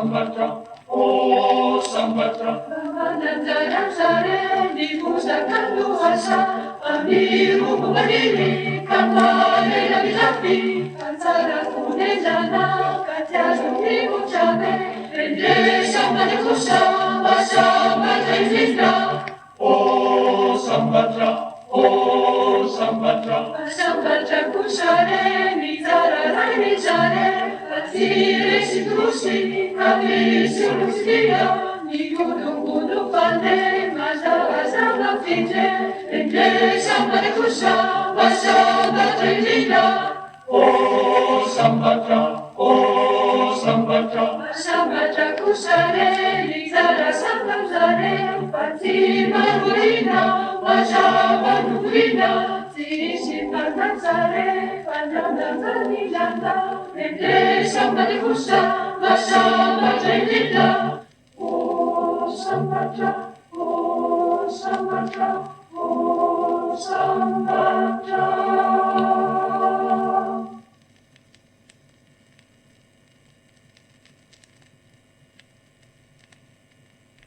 Sambatra, oh Sambatra. Mananjarang-jarang di pusaka luasa, amiru berdiri, kamare lapi-lapi, kansara kunejana, kacaru ibu cabe, ende sambal kusa, basambal indra. Oh Sambatra, oh Sambatra. Sambatra kusare, nizara rai nizare, atire situsi, kami sulusia. Gunung pandai, masa fite, ende sambal kusa, basambal indra. Oh Sambatra, oh Sambatra. Sambatra kusare, nizara sambal zare, pati marulina, basambal nurina, sisi pandan sare, pandan zani janda, ende sambal kusa, basambal indra. Oh Sambatra, oh Sambatra, oh Sambatra.